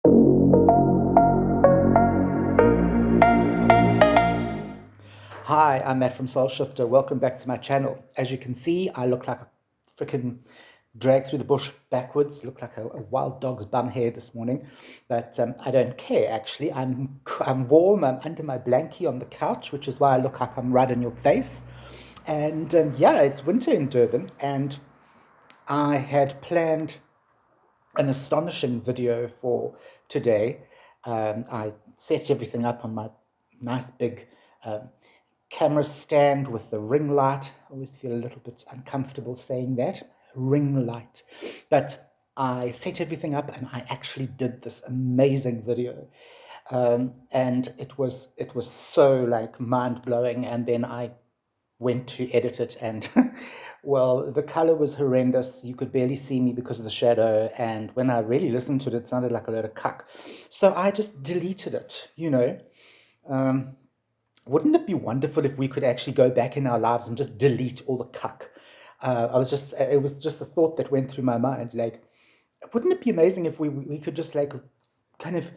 Hi, I'm Matt from Soul Shifter. Welcome back to my channel. As you can see, I look like a freaking drag through the bush backwards. Look like a wild dog's bum hair this morning, but I don't care. Actually, I'm warm. I'm under my blankie on the couch, which is why I look like I'm right in your face. And yeah, it's winter in Durban, and I had planned an astonishing video for today. I set everything up on my nice big um, camera stand with the ring light. I always feel a little bit uncomfortable saying that, ring light. But I set everything up and I actually did this amazing video. And it was so like mind blowing. And then I went to edit it and well, the color was horrendous. You could barely see me because of the shadow, and when I really listened to it, it sounded like a load of cuck. So I just deleted it. um, wouldn't it be wonderful if we could actually go back in our lives and just delete all the cuck? It was just the thought that went through my mind, like, wouldn't it be amazing if we could just like kind of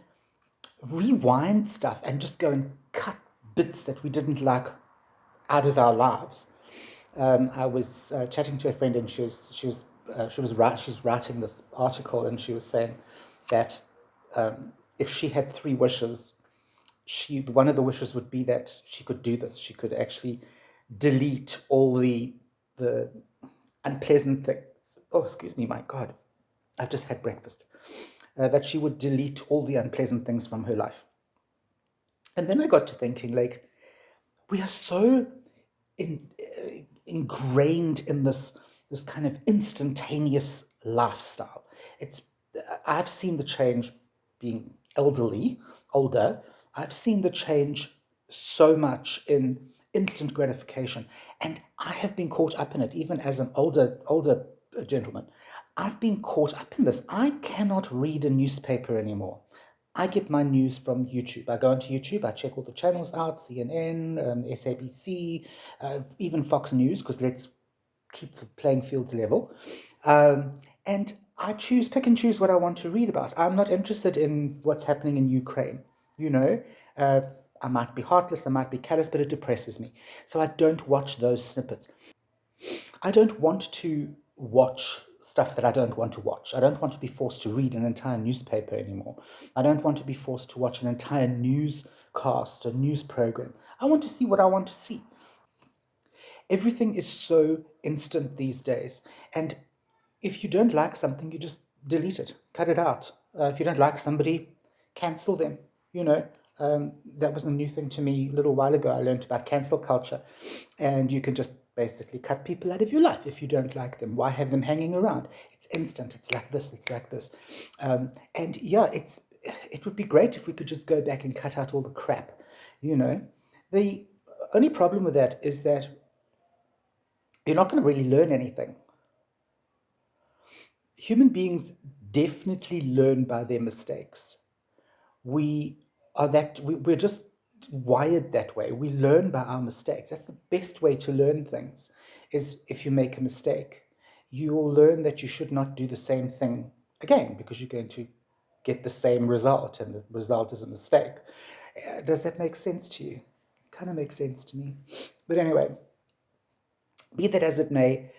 rewind stuff and just go and cut bits that we didn't like out of our lives? I was chatting to a friend, and she's writing this article, and she was saying that if she had three wishes, one of the wishes would be that she could do this. She could actually delete all the unpleasant things. Oh, excuse me, my God, I've just had breakfast. That she would delete all the unpleasant things from her life. And then I got to thinking, like, we are so ingrained in this kind of instantaneous lifestyle. It's I've seen the change being older. I've seen the change so much in instant gratification, and I have been caught up in it even as an older gentleman. I've been caught up in this. I cannot read a newspaper anymore. I get my news from YouTube. I go onto YouTube, I check all the channels out, CNN, SABC, even Fox News, because let's keep the playing fields level. And I pick and choose what I want to read about. I'm not interested in what's happening in Ukraine. You know, uh, I might be heartless, I might be callous, but it depresses me. So I don't watch those snippets. I don't want to watch stuff that I don't want to watch. I don't want to be forced to read an entire newspaper anymore. I don't want to be forced to watch an entire newscast, a news program. I want to see what I want to see. Everything is so instant these days. And if you don't like something, you just delete it, cut it out. If you don't like somebody, cancel them. You know, that was a new thing to me a little while ago. I learned about cancel culture, and you can just basically cut people out of your life if you don't like them. Why have them hanging around? It's instant. It's like this. It's like this. And yeah, it would be great if we could just go back and cut out all the crap. You know, the only problem with that is that you're not going to really learn anything. Human beings definitely learn by their mistakes. We're just wired that way. We learn by our mistakes. That's the best way to learn things, is if you make a mistake. You will learn that you should not do the same thing again, because you're going to get the same result, and the result is a mistake. Does that make sense to you? Kind of makes sense to me. But anyway, be that as it may,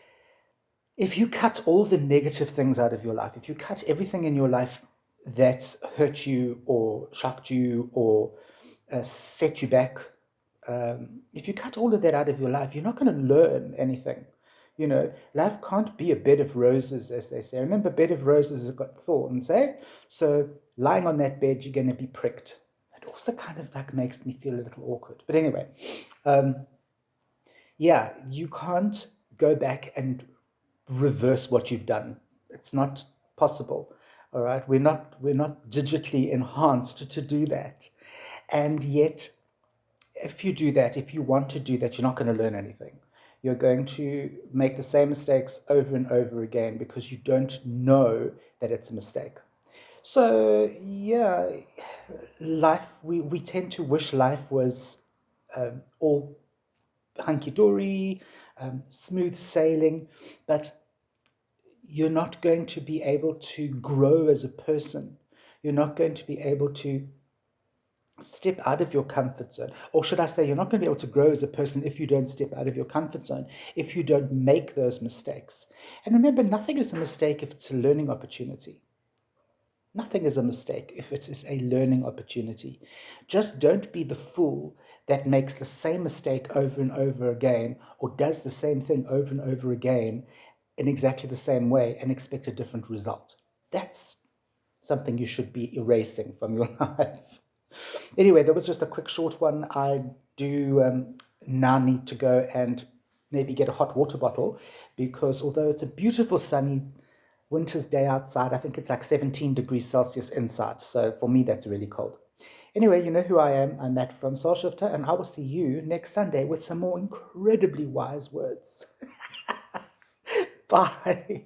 if you cut all the negative things out of your life, if you cut everything in your life that's hurt you or shocked you or set you back, if you cut all of that out of your life, you're not going to learn anything. Life can't be a bed of roses, as they say. Remember, bed of roses has got thorns, eh? So lying on that bed, you're going to be pricked. It also kind of like makes me feel a little awkward. But anyway, yeah, you can't go back and reverse what you've done. It's not possible. All right, we're not digitally enhanced to do that. And yet, if you do that, if you want to do that, you're not going to learn anything. You're going to make the same mistakes over and over again because you don't know that it's a mistake. So yeah, life, we tend to wish life was all hunky dory, smooth sailing, but you're not going to be able to grow as a person. You're not going to be able to step out of your comfort zone. Or should I say, you're not going to be able to grow as a person if you don't step out of your comfort zone, if you don't make those mistakes. And remember, nothing is a mistake if it's a learning opportunity. Nothing is a mistake if it is a learning opportunity. Just don't be the fool that makes the same mistake over and over again, or does the same thing over and over again in exactly the same way and expect a different result. That's something you should be erasing from your life. Anyway, that was just a quick short one. I do now need to go and maybe get a hot water bottle, because although it's a beautiful sunny winter's day outside, I think it's like 17 degrees Celsius inside. So for me, that's really cold. Anyway, you know who I am. I'm Matt from Soul Shifter, and I will see you next Sunday with some more incredibly wise words. Bye.